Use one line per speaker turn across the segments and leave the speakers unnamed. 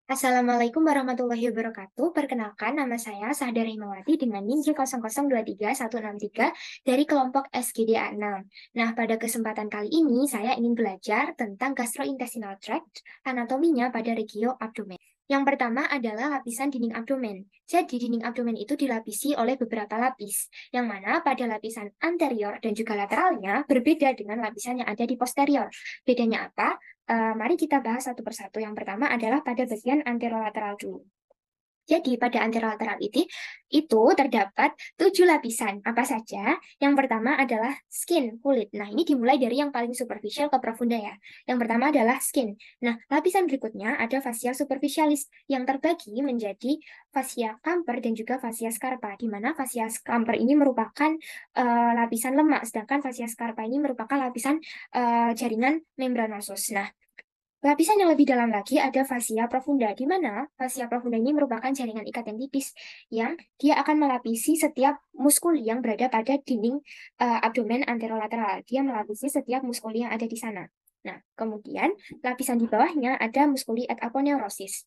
Assalamualaikum warahmatullahi wabarakatuh. Perkenalkan, nama saya Sahda Rahmawati dengan NIM J00231163 dari kelompok SGDA 6. Nah, pada kesempatan kali ini saya ingin belajar tentang gastrointestinal tract, anatominya pada regio abdomen. Yang pertama adalah lapisan dinding abdomen. Jadi, dinding abdomen itu dilapisi oleh beberapa lapis, yang mana pada lapisan anterior dan juga lateralnya berbeda dengan lapisan yang ada di posterior. Bedanya apa? Mari kita bahas satu persatu. Yang pertama adalah pada bagian anterolateral dulu. Jadi pada anterolateral itu terdapat 7 lapisan. Apa saja? Yang pertama adalah skin, kulit. Nah, ini dimulai dari yang paling superficial ke profunda ya. Yang pertama adalah skin. Nah, lapisan berikutnya ada fascia superficialis yang terbagi menjadi fascia camper dan juga fascia scarpa, di mana fascia camper ini merupakan lapisan lemak, sedangkan fascia scarpa ini merupakan lapisan jaringan membranosus. Nah, lapisan yang lebih dalam lagi ada fascia profunda, di mana fascia profunda ini merupakan jaringan ikat yang tipis yang dia akan melapisi setiap muskuli yang berada pada dinding abdomen anterolateral. Dia melapisi setiap muskuli yang ada di sana. Nah, kemudian lapisan di bawahnya ada muskuli et aponeurosis.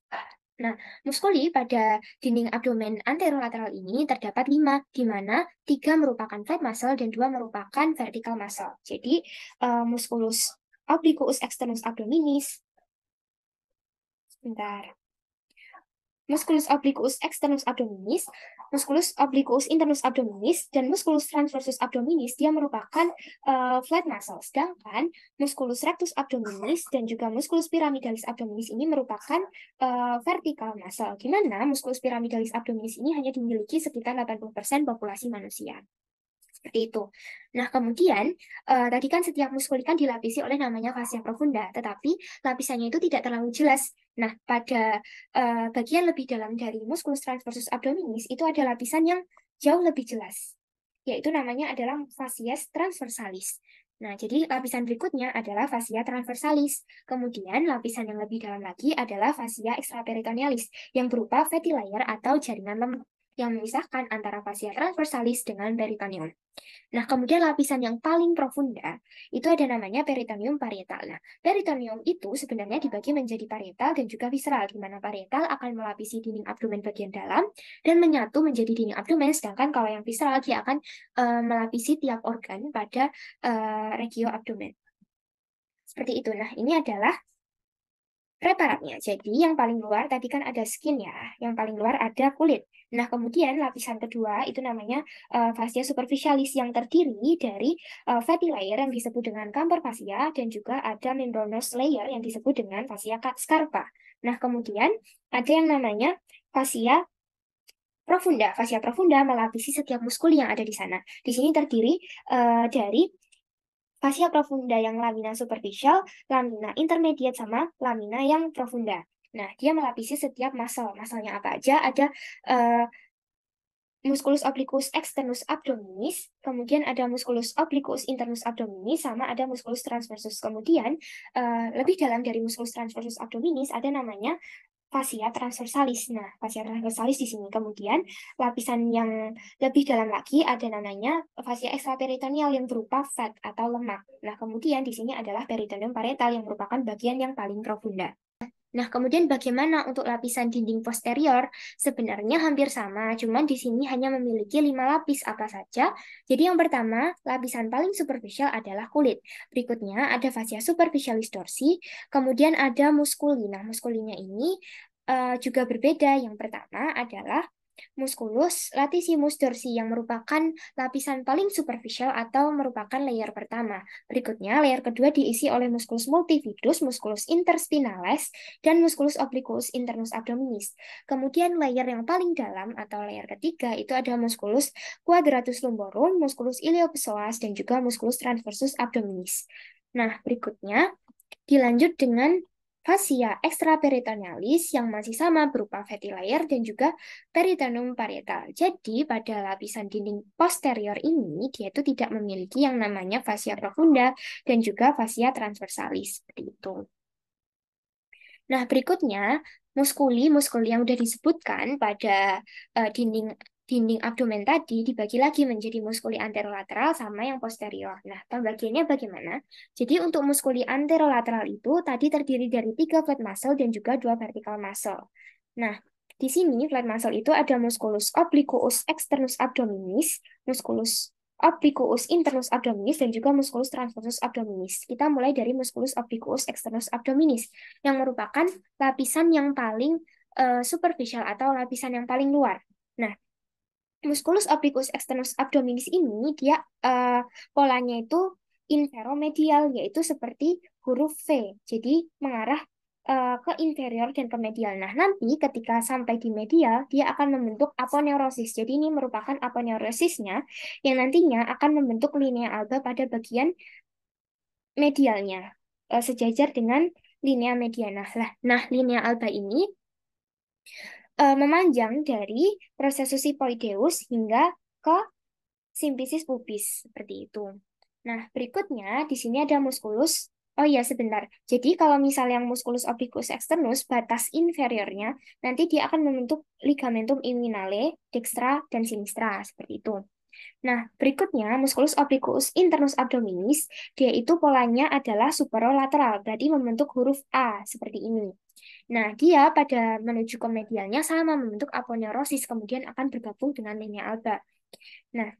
Nah, muskuli pada dinding abdomen anterolateral ini terdapat 5, di mana 3 merupakan flat muscle dan 2 merupakan vertical muscle. Jadi, musculus obliquus externus abdominis, bentar, musculus obliquus externus abdominis, musculus obliquus internus abdominis, dan musculus transversus abdominis, dia merupakan flat muscle. Sedangkan musculus rectus abdominis dan juga musculus pyramidalis abdominis ini merupakan vertical muscle, di mana musculus pyramidalis abdominis ini hanya dimiliki sekitar 80% populasi manusia. Seperti itu. Nah, kemudian tadi kan setiap muskul kan dilapisi oleh namanya fascia profunda, tetapi lapisannya itu tidak terlalu jelas. Nah, pada bagian lebih dalam dari musculus transversus abdominis itu ada lapisan yang jauh lebih jelas, yaitu namanya adalah fascia transversalis. Nah, jadi lapisan berikutnya adalah fascia transversalis. Kemudian lapisan yang lebih dalam lagi adalah fascia extraperitonealis yang berupa fatty layer atau jaringan lemak yang memisahkan antara fascia transversalis dengan peritoneum. Nah, kemudian lapisan yang paling profunda itu ada namanya peritoneum parietal. Nah, peritoneum itu sebenarnya dibagi menjadi parietal dan juga visceral, di mana parietal akan melapisi dinding abdomen bagian dalam dan menyatu menjadi dinding abdomen, sedangkan kalau yang visceral dia akan melapisi tiap organ pada regio abdomen. Seperti itu. Nah, ini adalah preparatnya. Jadi yang paling luar tadi kan ada skin ya, yang paling luar ada kulit. Nah, kemudian lapisan kedua itu namanya fascia superficialis yang terdiri dari fatty layer yang disebut dengan camper fascia dan juga ada membranous layer yang disebut dengan fascia scarpa. Nah, kemudian ada yang namanya fascia profunda. Fascia profunda melapisi setiap muskul yang ada di sana. Di sini terdiri dari fascia profunda yang lamina superficial, lamina intermediate, sama lamina yang profunda. Nah, dia melapisi setiap muscle. Muscle-nya apa aja? Ada musculus obliquus externus abdominis, kemudian ada musculus obliquus internus abdominis, sama ada musculus transversus. Kemudian, lebih dalam dari musculus transversus abdominis ada namanya fascia transversalis. Nah, fascia transversalis di sini. Kemudian, lapisan yang lebih dalam lagi ada namanya fascia extraperitoneal yang berupa fat atau lemak. Nah, kemudian di sini adalah peritoneum parietal yang merupakan bagian yang paling profunda. Nah, kemudian bagaimana untuk lapisan dinding posterior? Sebenarnya hampir sama, cuman di sini hanya memiliki 5 lapis apa saja. Jadi yang pertama, lapisan paling superficial adalah kulit. Berikutnya ada fascia superficialis dorsi, kemudian ada muskuli. Nah, muskulinya ini juga berbeda. Yang pertama adalah musculus latissimus dorsi yang merupakan lapisan paling superficial atau merupakan layer pertama. Berikutnya, layer kedua diisi oleh musculus multifidus, musculus interspinalis, dan musculus obliquus internus abdominis. Kemudian layer yang paling dalam atau layer ketiga itu ada musculus quadratus lumborum, musculus iliopsoas, dan juga musculus transversus abdominis. Nah, berikutnya dilanjut dengan fascia extraperitonealis yang masih sama berupa fatty layer dan juga peritoneum parietal. Jadi pada lapisan dinding posterior ini dia itu tidak memiliki yang namanya fascia profunda dan juga fascia transversalis seperti itu. Nah, berikutnya muskuli yang sudah disebutkan pada dinding dinding abdomen tadi dibagi lagi menjadi muskuli anterolateral sama yang posterior. Nah, pembagiannya bagaimana? Jadi untuk muskuli anterolateral itu tadi terdiri dari 3 flat muscle dan juga 2 vertical muscle. Nah, di sini flat muscle itu ada musculus obliquus externus abdominis, musculus obliquus internus abdominis, dan juga musculus transversus abdominis. Kita mulai dari musculus obliquus externus abdominis, yang merupakan lapisan yang paling superficial atau lapisan yang paling luar. Nah, musculus obliquus externus abdominis ini dia polanya itu inferomedial, yaitu seperti huruf V. Jadi mengarah ke inferior dan ke medial. Nah, nanti ketika sampai di medial, dia akan membentuk aponeurosis. Jadi ini merupakan aponeurosisnya yang nantinya akan membentuk linea alba pada bagian medialnya, sejajar dengan linea mediana. Nah, linea alba ini memanjang dari processus sipoideus hingga ke simplicis pubis seperti itu. Nah, berikutnya di sini ada musculus. Oh iya, sebentar. Jadi kalau misal yang musculus obliquus externus, batas inferiornya, nanti dia akan membentuk ligamentum inguinale, dextra, dan sinistra, seperti itu. Nah, berikutnya musculus obliquus internus abdominis, dia itu polanya adalah superolateral, berarti membentuk huruf A, seperti ini. Nah, dia pada menuju ke medialnya sama membentuk aponeurosis, kemudian akan bergabung dengan linea alba. Nah,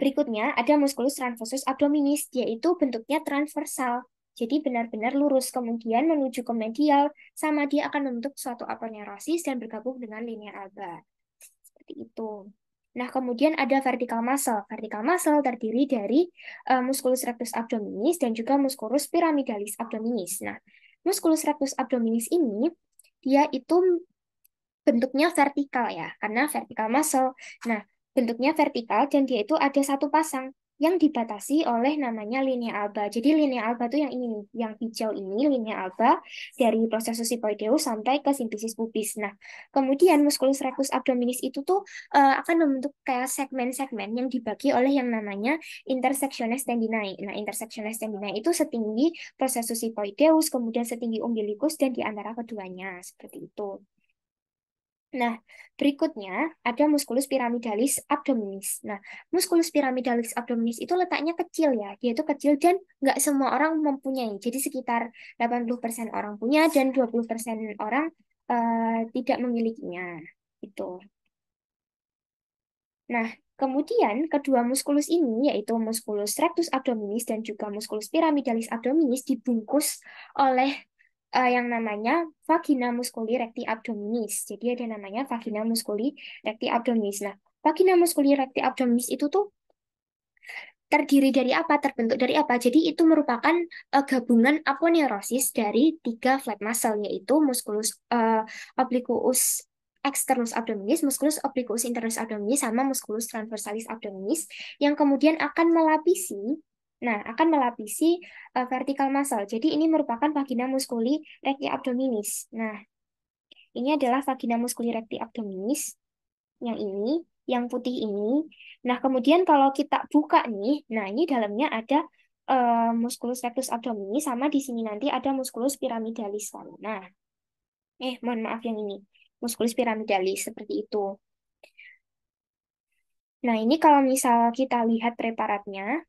berikutnya ada musculus transversus abdominis, yaitu bentuknya transversal. Jadi benar-benar lurus, kemudian menuju ke medial, sama dia akan membentuk suatu aponeurosis dan bergabung dengan linea alba. Seperti itu. Nah, kemudian ada vertical muscle. Vertical muscle terdiri dari musculus rectus abdominis dan juga musculus pyramidalis abdominis. Nah, musculus rectus abdominis ini dia itu bentuknya vertikal ya, karena vertikal muscle. Nah, bentuknya vertikal dan dia itu ada satu pasang yang dibatasi oleh namanya linea alba. Jadi linea alba itu yang ini nih, yang hijau ini linea alba dari proses sipoideus sampai ke simplicis pubis. Nah, kemudian musculus rectus abdominis itu tuh akan membentuk kayak segmen-segmen yang dibagi oleh yang namanya intersectiones tendinae. Nah, intersectiones tendinae itu setinggi proses sipoideus, kemudian setinggi umbilicus dan di antara keduanya seperti itu. Nah, berikutnya ada musculus pyramidalis abdominis. Nah, musculus pyramidalis abdominis itu letaknya kecil ya. Dia itu kecil dan nggak semua orang mempunyai. Jadi sekitar 80% orang punya dan 20% orang tidak memilikinya. Itu. Nah, kemudian kedua muskulus ini yaitu musculus rectus abdominis dan juga musculus pyramidalis abdominis dibungkus oleh yang namanya vagina musculi recti abdominis. Jadi ada namanya vagina musculi recti abdominis. Nah, vagina musculi recti abdominis itu tuh terdiri dari apa? Terbentuk dari apa? Jadi itu merupakan gabungan aponeurosis dari 3 flat muscle, yaitu musculus obliquus externus abdominis, musculus obliquus internus abdominis, sama musculus transversalis abdominis, yang kemudian akan melapisi, akan melapisi vertical muscle. Jadi ini merupakan vagina musculi recti abdominis. Nah, ini adalah vagina musculi recti abdominis yang ini, yang putih ini. Nah, kemudian kalau kita buka nih, nah ini dalamnya ada musculus rectus abdominis sama di sini nanti ada musculus pyramidalis kan. Nah, mohon maaf yang ini. Musculus pyramidalis seperti itu. Nah, ini kalau misal kita lihat preparatnya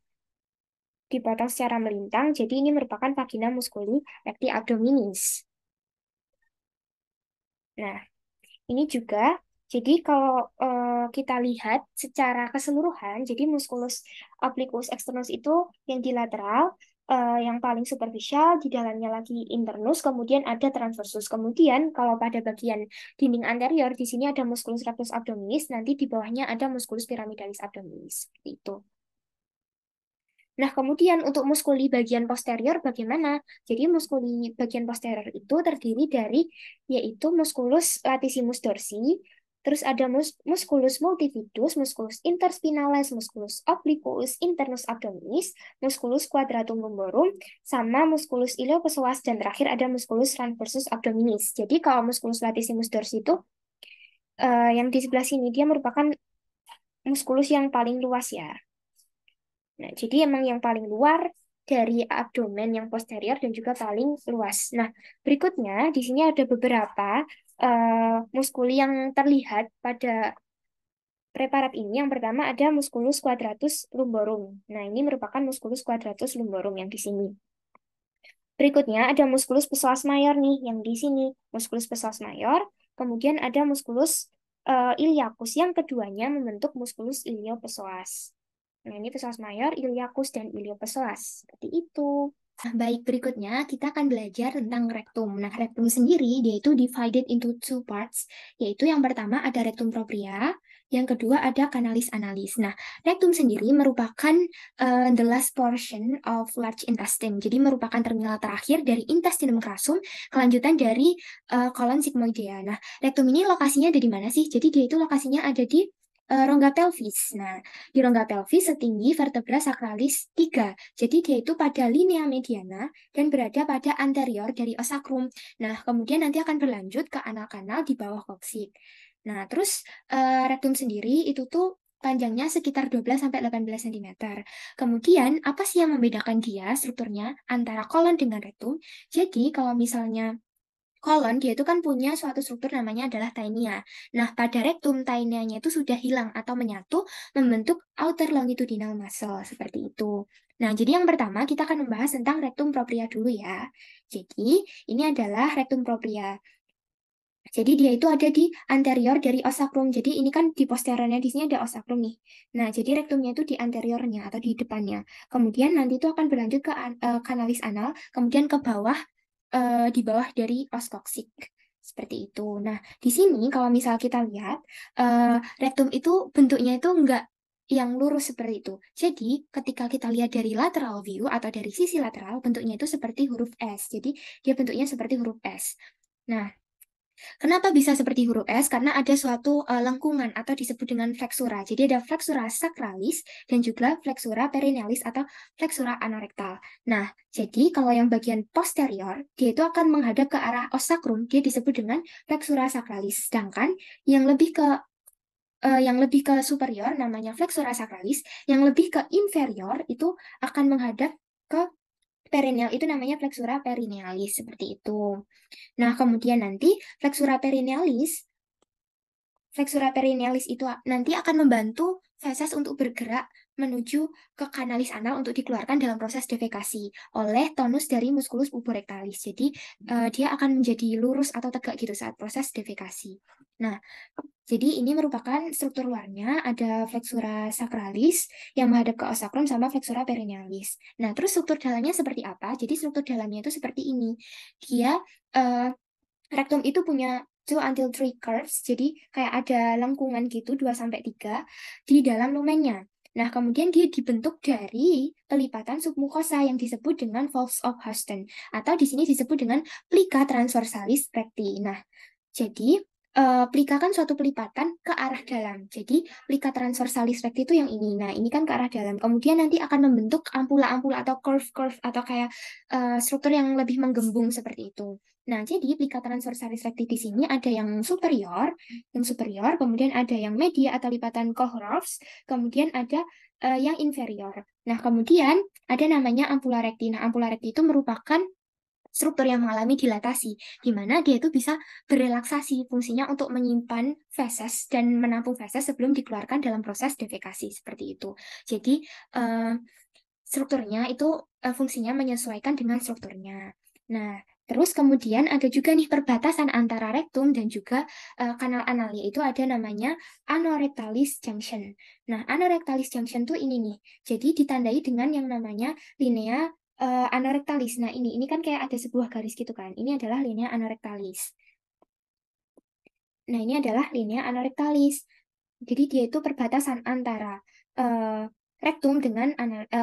dipotong secara melintang, jadi ini merupakan vagina musculi recti abdominis. Nah, ini juga, jadi kalau kita lihat secara keseluruhan, jadi musculus obliquus externus itu yang di lateral, yang paling superficial, di dalamnya lagi internus, kemudian ada transversus. Kemudian kalau pada bagian dinding anterior, di sini ada musculus rectus abdominis, nanti di bawahnya ada musculus pyramidalis abdominis. Seperti itu. Nah, kemudian untuk muskuli bagian posterior bagaimana? Jadi muskuli bagian posterior itu terdiri dari yaitu musculus latissimus dorsi, terus ada musculus multifidus, musculus interspinalis, musculus obliquus internus abdominis, musculus quadratum lumborum, sama musculus iliopsoas, dan terakhir ada musculus transversus abdominis. Jadi kalau musculus latissimus dorsi itu yang di sebelah sini dia merupakan muskulus yang paling luas ya. Nah, jadi emang yang paling luar dari abdomen yang posterior dan juga paling luas. Nah, berikutnya di sini ada beberapa muskuli yang terlihat pada preparat ini yang pertama ada musculus quadratus lumborum. Nah, ini merupakan musculus quadratus lumborum yang di sini. Berikutnya ada musculus psoas mayor nih yang di sini. Musculus psoas mayor, kemudian ada musculus iliacus yang keduanya membentuk musculus iliopsoas. Nah, ini psoas mayor, iliacus dan iliopsoas. Seperti itu. Nah, baik, berikutnya kita akan belajar tentang rektum. Nah, rektum sendiri dia itu divided into two parts, yaitu yang pertama ada rektum propria, yang kedua ada canalis analis. Nah, rektum sendiri merupakan the last portion of large intestine. Jadi merupakan terminal terakhir dari intestinum crassum, kelanjutan dari kolon sigmoidea. Nah, rektum ini lokasinya ada di mana sih? Jadi dia itu lokasinya ada di rongga pelvis. Nah, di rongga pelvis setinggi vertebra sacralis 3. Jadi dia itu pada linea mediana dan berada pada anterior dari os sacrum. Nah, kemudian nanti akan berlanjut ke anal kanal di bawah koksid. Nah, terus rektum sendiri itu tuh panjangnya sekitar 12 sampai 18 cm. Kemudian, apa sih yang membedakan dia strukturnya antara kolon dengan rektum? Jadi, kalau misalnya kolon, dia itu kan punya suatu struktur namanya adalah taenia. Nah, pada rektum, taenianya itu sudah hilang atau menyatu membentuk outer longitudinal muscle, seperti itu. Nah, jadi yang pertama kita akan membahas tentang rektum propria dulu ya. Jadi, ini adalah rektum propria. Jadi dia itu ada di anterior dari os sacrum. Jadi ini kan di posteriornya di sini ada os sacrum nih. Nah, jadi rektumnya itu di anteriornya atau di depannya. Kemudian nanti itu akan berlanjut ke kanalis anal, kemudian ke bawah di bawah dari os koksik. Seperti itu. Nah, di sini kalau misal kita lihat, rektum itu bentuknya itu enggak yang lurus seperti itu. Jadi, ketika kita lihat dari lateral view atau dari sisi lateral, bentuknya itu seperti huruf S. Jadi, dia bentuknya seperti huruf S. Nah, kenapa bisa seperti huruf S? Karena ada suatu lengkungan atau disebut dengan flexura. Jadi ada flexura sacralis dan juga flexura perinealis atau flexura anorektal. Nah, jadi kalau yang bagian posterior, dia itu akan menghadap ke arah os sacrum, dia disebut dengan flexura sacralis. Sedangkan yang lebih ke superior namanya flexura sacralis, yang lebih ke inferior itu akan menghadap ke perineal, itu namanya flexura perinealis seperti itu. Nah, kemudian nanti flexura perinealis itu nanti akan membantu feses untuk bergerak menuju ke kanalis anal untuk dikeluarkan dalam proses defekasi oleh tonus dari musculus puborectalis. Jadi dia akan menjadi lurus atau tegak gitu saat proses defekasi. Nah, jadi ini merupakan struktur luarnya, ada flexura sacralis yang menghadap ke os sacrum sama flexura perinealis. Nah, terus struktur dalamnya seperti apa? Jadi struktur dalamnya itu seperti ini. Dia rektum itu punya 2 until 3 curves, jadi kayak ada lengkungan gitu 2 sampai 3 di dalam lumennya. Nah, kemudian dia dibentuk dari pelipatan submukosa yang disebut dengan valves of Houston atau di sini disebut dengan plica transversalis recti. Nah, jadi plika kan suatu pelipatan ke arah dalam. Jadi plika transversalis recti itu yang ini. Nah, ini kan ke arah dalam. Kemudian nanti akan membentuk ampula-ampula atau curve-curve atau kayak struktur yang lebih menggembung seperti itu. Nah, jadi plika transversalis recti di sini ada yang superior, kemudian ada yang media atau lipatan Kohlroffs, kemudian ada yang inferior. Nah, kemudian ada namanya ampula recti. Nah, ampula recti itu merupakan struktur yang mengalami dilatasi, di mana dia itu bisa berelaksasi fungsinya untuk menyimpan feses dan menampung feses sebelum dikeluarkan dalam proses defekasi, seperti itu. Jadi, strukturnya itu fungsinya menyesuaikan dengan strukturnya. Nah, terus kemudian ada juga nih perbatasan antara rektum dan juga kanal anal, yaitu ada namanya anorectalis junction. Nah, anorectalis junction tuh ini nih. Jadi ditandai dengan yang namanya linea anorectalis. Nah, ini kan kayak ada sebuah garis gitu kan. Ini adalah linea anorectalis. Nah, ini adalah linea anorectalis. Jadi dia itu perbatasan antara rektum dengan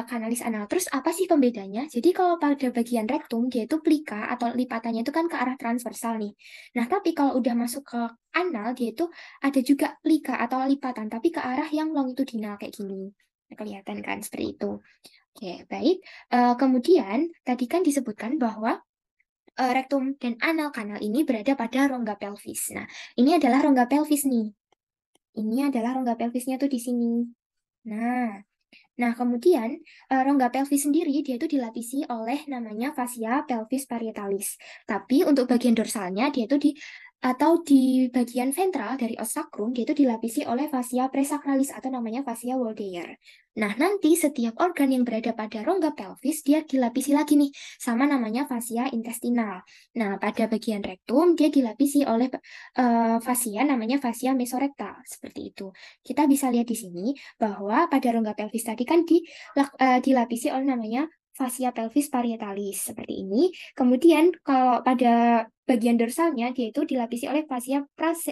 kanalis anal. Terus apa sih pembedanya? Jadi kalau pada bagian rektum dia itu plika atau lipatannya itu kan ke arah transversal nih. Nah, tapi kalau udah masuk ke anal dia itu ada juga plika atau lipatan tapi ke arah yang longitudinal kayak gini. Nah, kelihatan kan seperti itu. Oke, baik. Kemudian tadi kan disebutkan bahwa rektum dan anal kanal ini berada pada rongga pelvis. Nah, ini adalah rongga pelvis nih. Ini adalah rongga pelvisnya tuh di sini. Nah, kemudian rongga pelvis sendiri dia itu dilapisi oleh namanya fascia pelvis parietalis. Tapi untuk bagian dorsalnya dia itu atau di bagian ventral dari os sacrum, dia itu dilapisi oleh fascia presacralis atau namanya fascia Waldeyer. Nah, nanti setiap organ yang berada pada rongga pelvis, dia dilapisi lagi nih, sama namanya fascia intestinal. Nah, pada bagian rektum, dia dilapisi oleh fascia namanya fascia mesorektal, seperti itu. Kita bisa lihat di sini bahwa pada rongga pelvis tadi kan dilapisi oleh namanya fascia pelvis parietalis, seperti ini. Kemudian, kalau pada bagian dorsalnya dia itu dilapisi oleh fascia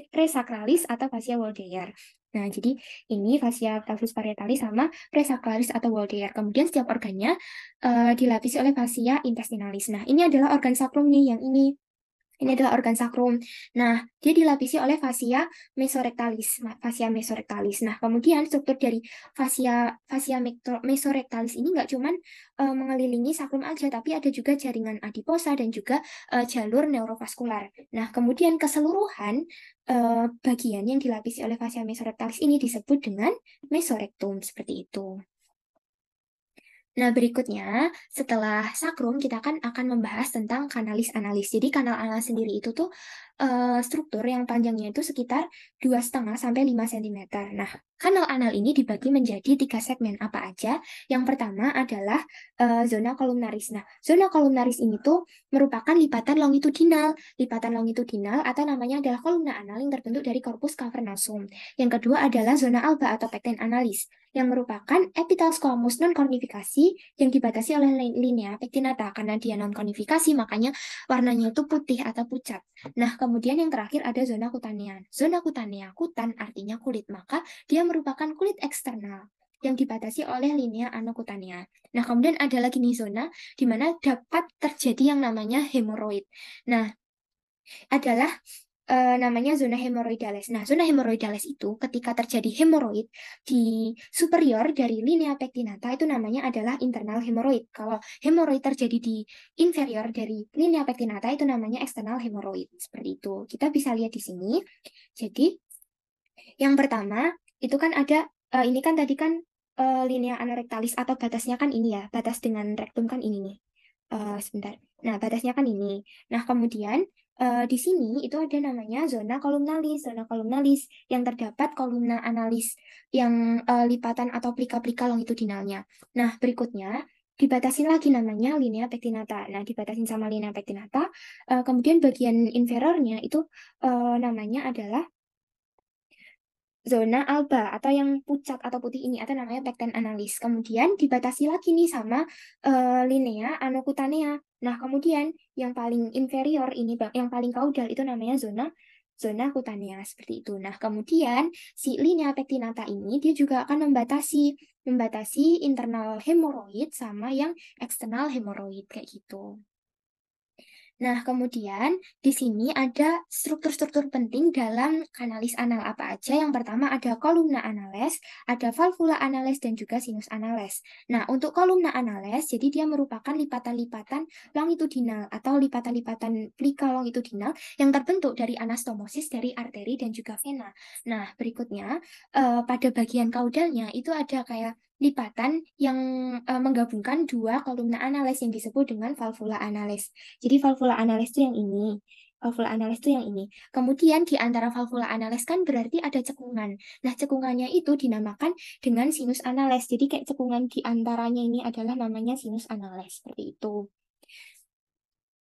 presacralis atau fascia Waldeyer. Nah, jadi ini fascia pelvis parietalis sama presacralis atau Waldeyer. Kemudian setiap organnya dilapisi oleh fascia intestinalis. Nah, ini adalah organ sakrum nih yang ini. Ini adalah organ sakrum. Nah, dia dilapisi oleh fascia mesorektalis. Fascia mesorektalis. Nah, kemudian struktur dari fascia mesorektalis ini nggak cuman mengelilingi sakrum aja, tapi ada juga jaringan adiposa dan juga jalur neurovaskular. Nah, kemudian keseluruhan bagian yang dilapisi oleh fascia mesorektalis ini disebut dengan mesorektum, seperti itu. Nah, berikutnya, setelah sakrum, kita akan membahas tentang kanalis analis. Jadi, kanal anal sendiri itu tuh struktur yang panjangnya itu sekitar 2,5 sampai 5 cm. Nah, kanal anal ini dibagi menjadi 3 segmen. Apa aja? Yang pertama adalah zona kolumnaris. Nah, zona kolumnaris ini tuh merupakan lipatan longitudinal. Lipatan longitudinal atau namanya adalah kolumna anal yang terbentuk dari corpus cavernosum. Yang kedua adalah zona alba atau pecten analis, yang merupakan epitel squamous non-kornifikasi yang dibatasi oleh linea pectinata. Karena dia non-kornifikasi, makanya warnanya itu putih atau pucat. Nah, kemudian yang terakhir ada zona kutanea. Zona kutanea, kutan artinya kulit, maka dia merupakan kulit eksternal yang dibatasi oleh linea anokutanea. Nah, kemudian ada lagi nih zona di mana dapat terjadi yang namanya hemoroid. Nah, adalah namanya zona hemoroidales. Nah, zona hemoroidales itu ketika terjadi hemoroid di superior dari linea pectinata itu namanya adalah internal hemoroid. Kalau hemoroid terjadi di inferior dari linea pectinata itu namanya eksternal hemoroid. Seperti itu. Kita bisa lihat di sini. Jadi, yang pertama itu kan ada ini kan tadi kan linea anorektalis atau batasnya kan ini ya, batas dengan rektum kan ini nih. Sebentar. Nah, batasnya kan ini. Nah, kemudian di sini itu ada namanya zona kolumnalis. Zona kolumnalis yang terdapat kolumna analis yang lipatan atau plika-plika longitudinalnya. Nah, berikutnya dibatasin lagi namanya linea pectinata. Nah, dibatasin sama linea pectinata. Kemudian bagian inferiornya itu namanya adalah zona alba atau yang pucat atau putih ini atau namanya pecten analis. Kemudian dibatasi lagi nih sama linea anokutanea. Nah, kemudian yang paling inferior ini yang paling kaudal itu namanya zona zona kutanea seperti itu. Nah, kemudian si linea pectinata ini dia juga akan membatasi internal hemoroid sama yang eksternal hemoroid kayak gitu. Nah, kemudian di sini ada struktur-struktur penting dalam kanalis anal apa aja. Yang pertama ada kolumna anales, ada valvula anales, dan juga sinus anales. Nah, untuk kolumna anales, jadi dia merupakan lipatan-lipatan longitudinal atau lipatan-lipatan plika longitudinal yang terbentuk dari anastomosis dari arteri dan juga vena. Nah, berikutnya pada bagian kaudalnya itu ada kayak lipatan yang menggabungkan dua kolumna anales yang disebut dengan valvula anales. Jadi valvula analis itu yang ini. Valvula analis itu yang ini. Kemudian di antara valvula analis kan berarti ada cekungan. Nah, cekungannya itu dinamakan dengan sinus anales. Jadi kayak cekungan di antaranya ini adalah namanya sinus anales. Seperti itu.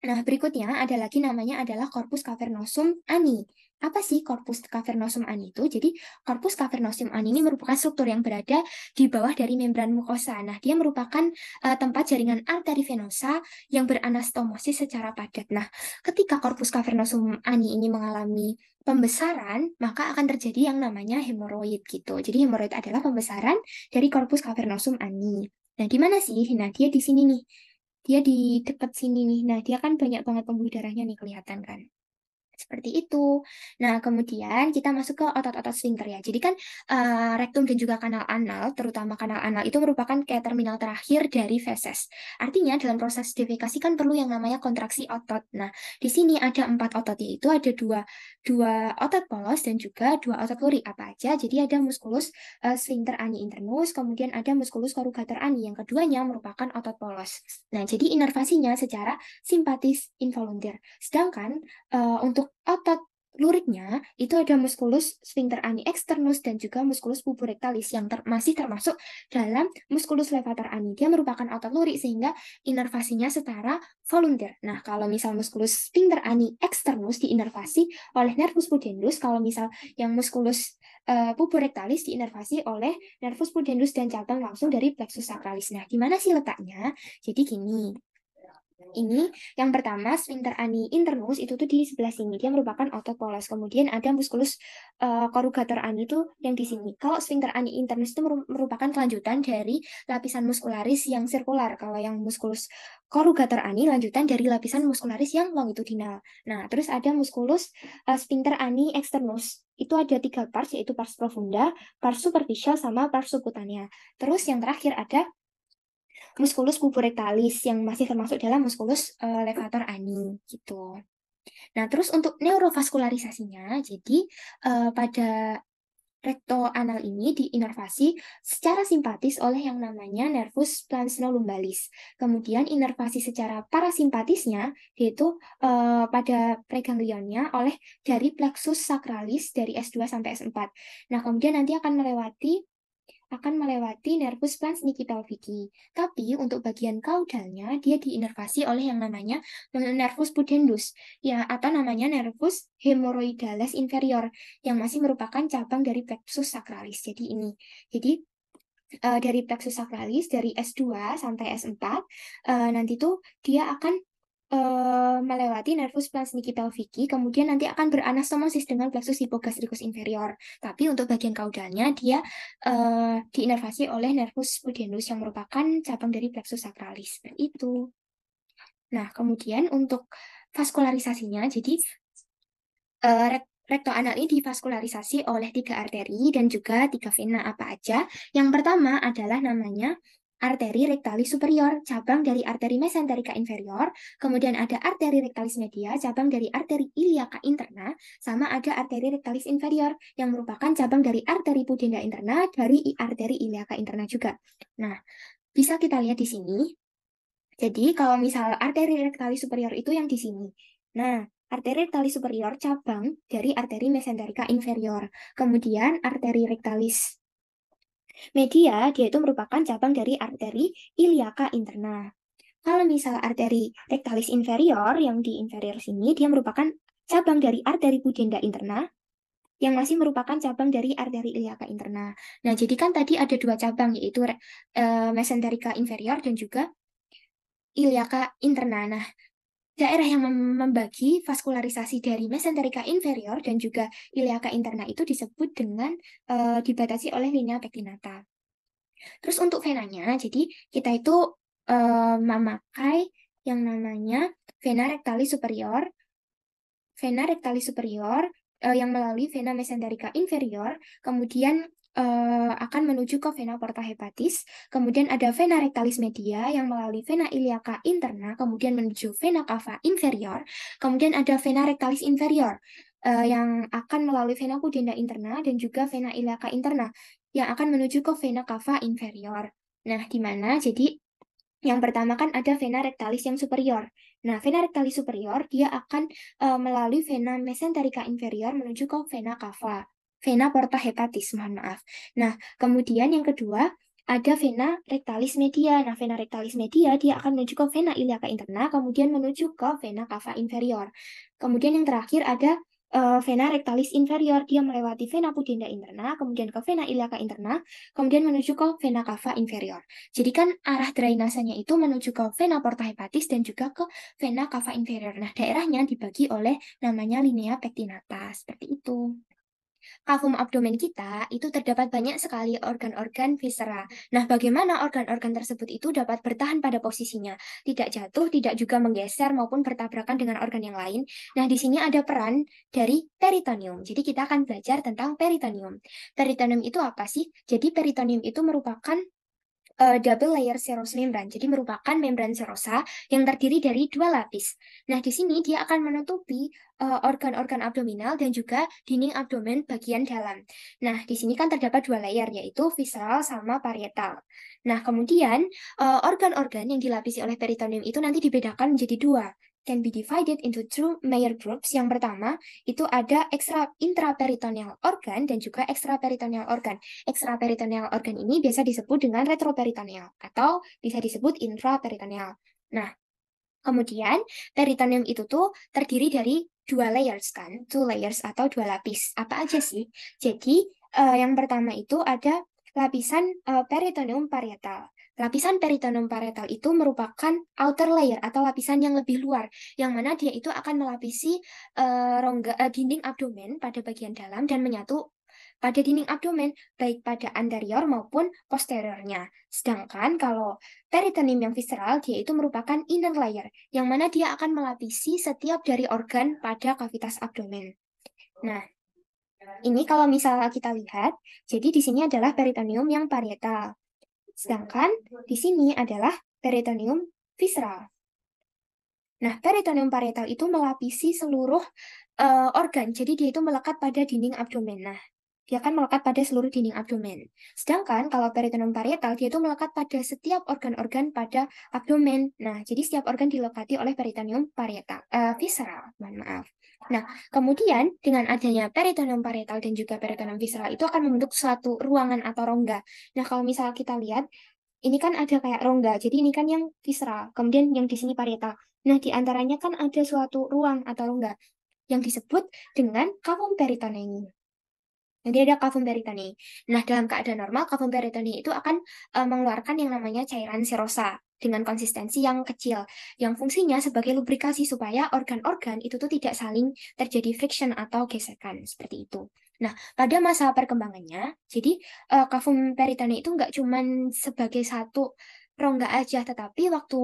Nah, berikutnya ada lagi namanya adalah corpus cavernosum ani. Apa sih corpus cavernosum ani itu? Jadi, corpus cavernosum ani ini merupakan struktur yang berada di bawah dari membran mukosa. Nah, dia merupakan tempat jaringan arteri venosa yang beranastomosis secara padat. Nah, ketika corpus cavernosum ani ini mengalami pembesaran, maka akan terjadi yang namanya hemoroid gitu. Jadi, hemoroid adalah pembesaran dari corpus cavernosum ani. Nah, di mana sih? Nah, dia di sini nih. Dia di dekat sini nih. Nah, dia kan banyak banget pembuluh darahnya nih kelihatan kan. Seperti itu. Nah, kemudian kita masuk ke otot-otot sphincter ya. Jadi kan rektum dan juga kanal anal, terutama kanal anal itu merupakan kayak terminal terakhir dari feses. Artinya dalam proses defekasi kan perlu yang namanya kontraksi otot. Nah, di sini ada 4 otot, yaitu ada dua otot polos dan juga 2 otot lurik. Apa aja? Jadi ada musculus sphincter ani internus, kemudian ada musculus corrugator ani. Yang keduanya merupakan otot polos. Nah, jadi inervasinya secara simpatis involuntar. Sedangkan untuk otot luritnya itu ada musculus sphincter ani externus dan juga musculus puborectalis yang masih termasuk dalam musculus levator ani. Dia merupakan otot lurik sehingga inervasinya setara volunteer. Nah, kalau misal musculus sphincter ani externus diinervasi oleh nervus pudendus, kalau misal yang musculus puborectalis diinervasi oleh nervus pudendus dan cabang langsung dari plexus sacralis. Nah, gimana sih letaknya? Jadi gini. Ini yang pertama sphincter ani internus itu tuh di sebelah sini, dia merupakan otot polos. Kemudian ada musculus corrugator ani itu yang di sini. Kalau sphincter ani internus itu merupakan kelanjutan dari lapisan muscularis yang sirkular. Kalau yang musculus corrugator ani lanjutan dari lapisan muscularis yang longitudinal. Nah, terus ada musculus sphincter ani externus. Itu ada 3 pars, yaitu pars profunda, pars superficial, sama pars subcutaneus. Terus yang terakhir ada musculus puborectalis yang masih termasuk dalam musculus levator ani gitu. Nah, terus untuk neurovaskularisasinya, jadi pada rectoanal ini diinervasi secara simpatis oleh yang namanya nervus plancino-lumbalis. Kemudian inervasi secara parasimpatisnya yaitu pada preganglionnya oleh dari plexus sacralis dari S2 sampai S4. Nah, kemudian nanti akan melewati nervus plans nikitalviki. Tapi untuk bagian kaudalnya dia diinervasi oleh yang namanya nervus pudendus ya atau namanya nervus hemorrhoidalis inferior yang masih merupakan cabang dari plexus sacralis. Jadi ini. Jadi dari plexus sacralis dari S2 sampai S4 nanti tuh dia akan melewati nervus plans nikitalviki, kemudian nanti akan beranastomosis dengan plexus hypogastricus inferior. Tapi untuk bagian kaudalnya dia diinervasi oleh nervus pudendus yang merupakan cabang dari plexus sacralis. Itu. Nah, kemudian untuk vaskularisasinya, jadi rectoanal ini divaskularisasi oleh 3 arteri dan juga 3 vena apa aja. Yang pertama adalah namanya arteri rectalis superior, cabang dari arteri mesenterica inferior, kemudian ada arteri rectalis media, cabang dari arteri iliaca interna, sama ada arteri rectalis inferior, yang merupakan cabang dari arteri pudenda interna, dari arteri iliaca interna juga. Nah, bisa kita lihat di sini. Jadi, kalau misal arteri rectalis superior itu yang di sini. Nah, arteri rectalis superior cabang dari arteri mesenterica inferior. Kemudian, arteri rectalis media, dia itu merupakan cabang dari arteri iliaca interna. Kalau misal arteri rectalis inferior, yang di inferior sini, dia merupakan cabang dari arteri pudenda interna, yang masih merupakan cabang dari arteri iliaca interna. Nah, jadi kan tadi ada 2 cabang, yaitu mesenterica inferior dan juga iliaca interna. Nah, daerah yang membagi vaskularisasi dari mesenterica inferior dan juga iliaca interna itu disebut dengan dibatasi oleh linea pectinata. Terus untuk venanya, jadi kita itu memakai yang namanya vena rectalis superior, yang melalui vena mesenterica inferior, kemudian akan menuju ke vena porta hepatis, kemudian ada vena rectalis media yang melalui vena iliaca interna, kemudian menuju vena cava inferior, kemudian ada vena rectalis inferior yang akan melalui vena pudenda interna dan juga vena iliaca interna yang akan menuju ke vena cava inferior. Nah, di mana jadi yang pertama kan ada vena rectalis yang superior. Nah, vena rectalis superior dia akan melalui vena mesenterica inferior menuju ke vena cava, vena porta hepatis, mohon maaf. Nah, kemudian yang kedua ada vena rectalis media. Nah, vena rectalis media dia akan menuju ke vena iliaca interna, kemudian menuju ke vena cava inferior. Kemudian yang terakhir ada vena rectalis inferior, dia melewati vena pudenda interna, kemudian ke vena iliaca interna, kemudian menuju ke vena cava inferior. Jadi kan arah drainasanya itu menuju ke vena porta hepatis dan juga ke vena cava inferior. Nah, daerahnya dibagi oleh namanya linea pectinata, seperti itu. Kavum abdomen kita itu terdapat banyak sekali organ-organ viscera. Nah, bagaimana organ-organ tersebut itu dapat bertahan pada posisinya, tidak jatuh, tidak juga menggeser maupun bertabrakan dengan organ yang lain. Nah, di sini ada peran dari peritoneum. Jadi kita akan belajar tentang peritoneum. Peritoneum itu apa sih? Jadi peritoneum itu merupakan double layer serous membran. Jadi merupakan membran serosa yang terdiri dari 2 lapis. Nah, di sini dia akan menutupi organ-organ abdominal dan juga dinding abdomen bagian dalam. Nah, di sini kan terdapat 2 layer, yaitu visceral sama parietal. Nah, kemudian organ-organ yang dilapisi oleh peritoneum itu nanti dibedakan menjadi 2. can be divided into two major groups. Yang pertama, itu ada intraperitoneal organ dan juga extraperitoneal organ. Extraperitoneal organ ini biasa disebut dengan retroperitoneal atau bisa disebut intraperitoneal. Nah, kemudian peritoneum itu tuh terdiri dari dua layers kan, two layers atau dua lapis. Apa aja sih? Jadi, yang pertama itu ada lapisan peritoneum parietal. Lapisan peritoneum parietal itu merupakan outer layer atau lapisan yang lebih luar, yang mana dia itu akan melapisi dinding abdomen pada bagian dalam dan menyatu pada dinding abdomen, baik pada anterior maupun posteriornya. Sedangkan kalau peritoneum yang visceral, dia itu merupakan inner layer, yang mana dia akan melapisi setiap dari organ pada kavitas abdomen. Nah, ini kalau misalnya kita lihat, jadi di sini adalah peritoneum yang parietal. Sedangkan di sini adalah peritoneum visceral. Nah, peritoneum parietal itu melapisi seluruh organ, jadi dia itu melekat pada dinding abdomen. Nah, dia akan melekat pada seluruh dinding abdomen. Sedangkan kalau peritoneum parietal, dia itu melekat pada setiap organ-organ pada abdomen. Nah, jadi setiap organ dilekati oleh peritoneum parietal, visceral, mohon maaf. Nah, kemudian dengan adanya peritoneum parietal dan juga peritoneum visceral itu akan membentuk suatu ruangan atau rongga. Nah, kalau misalnya kita lihat, ini kan ada kayak rongga, jadi ini kan yang visceral, kemudian yang di sini parietal. Nah, di antaranya kan ada suatu ruang atau rongga yang disebut dengan cavum peritonei. Nanti ada cavum peritonei. Nah, dalam keadaan normal, cavum peritonei itu akan mengeluarkan yang namanya cairan serosa dengan konsistensi yang kecil, yang fungsinya sebagai lubrikasi supaya organ-organ itu tuh tidak saling terjadi friction atau gesekan, seperti itu. Nah, pada masa perkembangannya, jadi cavum peritonei itu nggak cuman sebagai satu rongga aja, tetapi waktu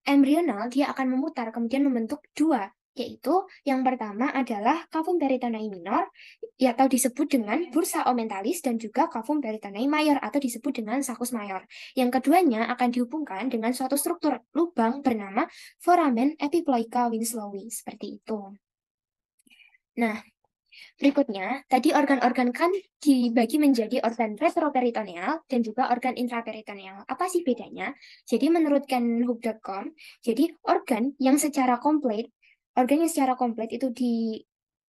embrional dia akan memutar, kemudian membentuk dua, yaitu yang pertama adalah cavum peritonei minor, ya, atau disebut dengan bursa omentalis, dan juga cavum peritonei mayor atau disebut dengan saccus mayor. Yang keduanya akan dihubungkan dengan suatu struktur lubang bernama foramen epiploica winslowi, seperti itu. Nah, berikutnya, tadi organ-organ kan dibagi menjadi organ retroperitoneal dan juga organ intraperitoneal. Apa sih bedanya? Jadi menurut canhook.com, jadi organ yang secara komplit itu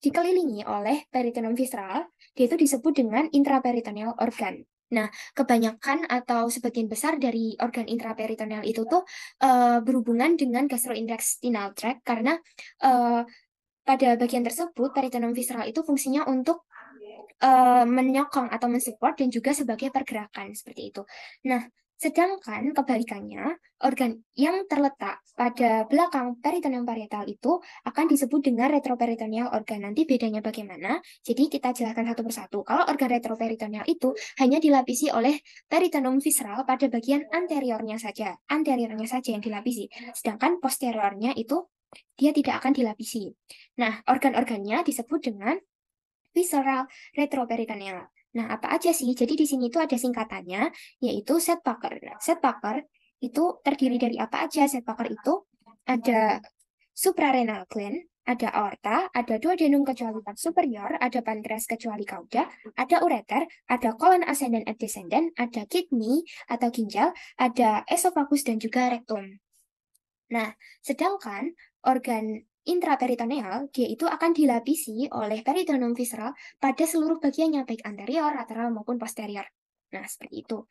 dikelilingi oleh peritoneum visceral, dia itu disebut dengan intraperitoneal organ. Nah, kebanyakan atau sebagian besar dari organ intraperitoneal itu tuh berhubungan dengan gastrointestinal tract karena pada bagian tersebut, peritoneum visceral itu fungsinya untuk menyokong atau mensupport dan juga sebagai pergerakan, seperti itu. Nah, sedangkan kebalikannya, organ yang terletak pada belakang peritoneum parietal itu akan disebut dengan retroperitoneal organ. Nanti bedanya bagaimana? Jadi kita jelaskan satu persatu. Kalau organ retroperitoneal itu hanya dilapisi oleh peritoneum visceral pada bagian anteriornya saja yang dilapisi. Sedangkan posteriornya itu dia tidak akan dilapisi. Nah, organ-organnya disebut dengan visceral retroperitoneal. Nah, apa aja sih? Jadi di sini itu ada singkatannya, yaitu Sedgwicker. Nah, Sedgwicker itu terdiri dari apa aja? Sedgwicker itu ada suprarenal gland, ada aorta, ada duodenum kecuali part superior, ada pankreas kecuali cauda, ada ureter, ada colon ascendant and descendant, ada kidney atau ginjal, ada esophagus dan juga rektum. Nah, sedangkan organ intraperitoneal, dia itu akan dilapisi oleh peritoneum visceral pada seluruh bagiannya, baik anterior, lateral, maupun posterior. Nah, seperti itu.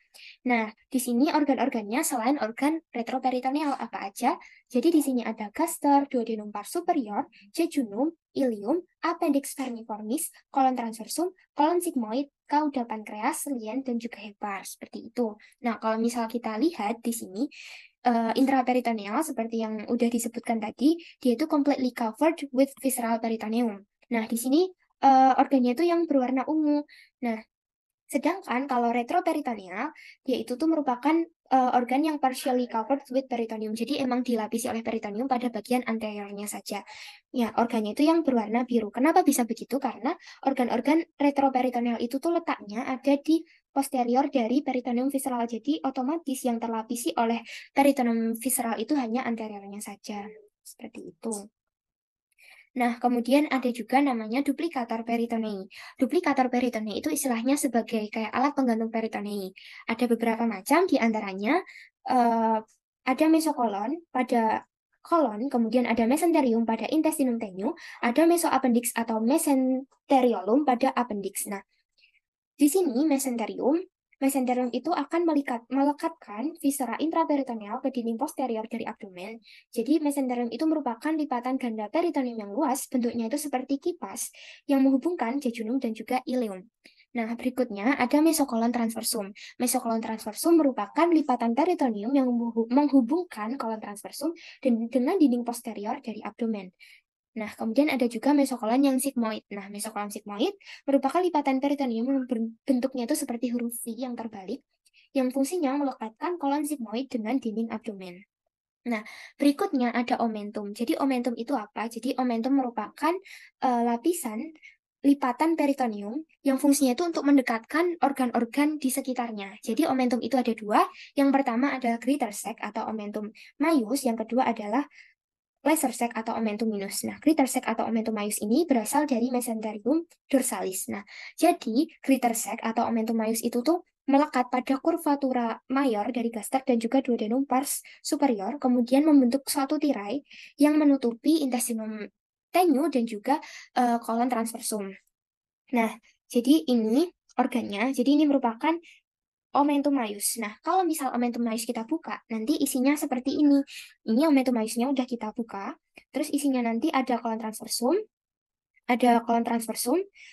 Nah, di sini organ-organnya selain organ retroperitoneal apa aja? Jadi di sini ada gaster, duodenum pars superior, jejunum, ilium, appendix vermiformis, kolon transversum, kolon sigmoid, cauda pankreas, lien, dan juga hepar. Seperti itu. Nah, kalau misal kita lihat di sini, intraperitoneal seperti yang udah disebutkan tadi, dia itu completely covered with visceral peritoneum. Nah, di sini organnya itu yang berwarna ungu. Nah, sedangkan kalau retroperitoneal, dia itu tuh merupakan organ yang partially covered with peritoneum. Jadi emang dilapisi oleh peritoneum pada bagian anteriornya saja. Ya, organnya itu yang berwarna biru. Kenapa bisa begitu? Karena organ-organ retroperitoneal itu tuh letaknya ada di posterior dari peritoneum visceral. Jadi otomatis yang terlapisi oleh peritoneum visceral itu hanya anteriornya saja. Seperti itu. Nah, kemudian ada juga namanya duplikator peritonei. Duplikator peritonei itu istilahnya sebagai kayak alat penggantung peritonei. Ada beberapa macam, di antaranya ada mesokolon pada kolon, kemudian ada mesenterium pada intestinum tenyu, ada mesoappendix atau mesenteriolum pada appendix. Nah, di sini mesenterium itu akan melekatkan viscera intraperitoneal ke dinding posterior dari abdomen. Jadi mesenterium itu merupakan lipatan ganda peritoneum yang luas, bentuknya itu seperti kipas yang menghubungkan jejunum dan juga ileum. Nah, berikutnya ada mesokolon transversum. Mesokolon transversum merupakan lipatan peritoneum yang menghubungkan kolon transversum dengan dinding posterior dari abdomen. Nah, kemudian ada juga mesokolon yang sigmoid. Nah, mesokolon sigmoid merupakan lipatan peritoneum yang bentuknya itu seperti huruf V yang terbalik, yang fungsinya melekatkan kolon sigmoid dengan dinding abdomen. Nah, berikutnya ada omentum. Jadi, omentum itu apa? Jadi, omentum merupakan lapisan lipatan peritoneum yang fungsinya itu untuk mendekatkan organ-organ di sekitarnya. Jadi, omentum itu ada dua. Yang pertama adalah greater sac atau omentum maius, yang kedua adalah lesser sac atau omentum minus. Nah, greater sac atau omentum maius ini berasal dari mesenterium dorsalis. Nah, jadi greater sac atau omentum maius itu tuh melekat pada kurvatura mayor dari gaster dan juga duodenum pars superior, kemudian membentuk suatu tirai yang menutupi intestinum tenyu dan juga kolon transversum. Nah, jadi ini organnya. Jadi ini merupakan omentum maius. Nah, kalau misal omentum maius kita buka, nanti isinya seperti ini. Ini omentum maiusnya udah kita buka. Terus isinya nanti ada kolon transversum,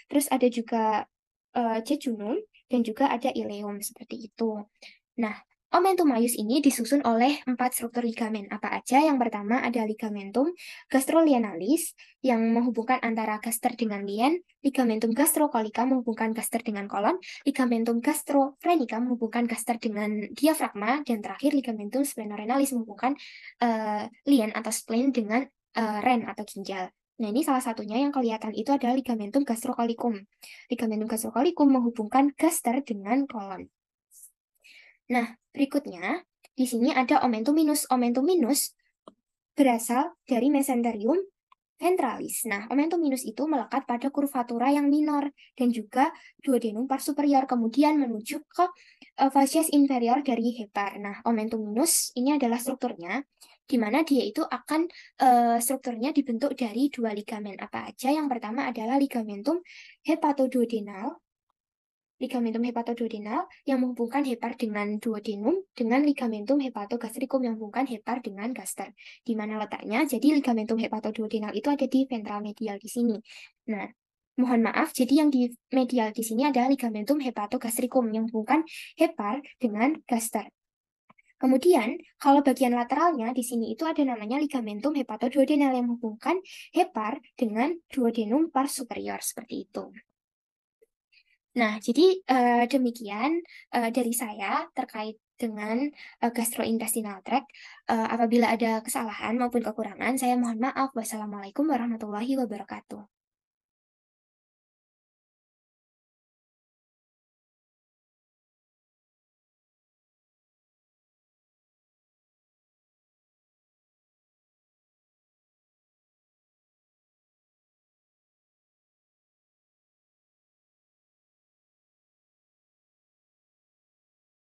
terus ada juga jejunum, dan juga ada ileum seperti itu. Nah, omentum maius ini disusun oleh 4 struktur ligamen. Apa aja? Yang pertama ada ligamentum gastrolienalis yang menghubungkan antara gaster dengan lien, ligamentum gastrocollica menghubungkan gaster dengan kolon, ligamentum gastrofrenica menghubungkan gaster dengan diafragma, dan terakhir ligamentum splenorenalis menghubungkan lien atau spleen dengan ren atau ginjal. Nah, ini salah satunya yang kelihatan itu adalah ligamentum gastrocollicum. Ligamentum gastrocollicum menghubungkan gaster dengan kolon. Nah, berikutnya, di sini ada omentum minus. Omentum minus berasal dari mesenterium ventralis. Nah, omentum minus itu melekat pada kurvatura yang minor dan juga duodenum pars superior, kemudian menuju ke facies inferior dari hepar. Nah, omentum minus ini adalah strukturnya, di mana dia itu akan strukturnya dibentuk dari dua ligamen. Apa aja? Yang pertama adalah ligamentum hepatoduodenal yang menghubungkan hepar dengan duodenum dengan ligamentum hepatogastricum yang menghubungkan hepar dengan gaster. Di mana letaknya? Jadi ligamentum hepatoduodenal itu ada di ventral medial di sini. Nah, mohon maaf, jadi yang di medial di sini adalah ligamentum hepatogastricum yang menghubungkan hepar dengan gaster. Kemudian, kalau bagian lateralnya di sini itu ada namanya ligamentum hepatoduodenal yang menghubungkan hepar dengan duodenum pars superior seperti itu. Nah, jadi demikian dari saya terkait dengan gastrointestinal tract. Apabila ada kesalahan maupun kekurangan, saya mohon maaf. Wassalamualaikum warahmatullahi wabarakatuh.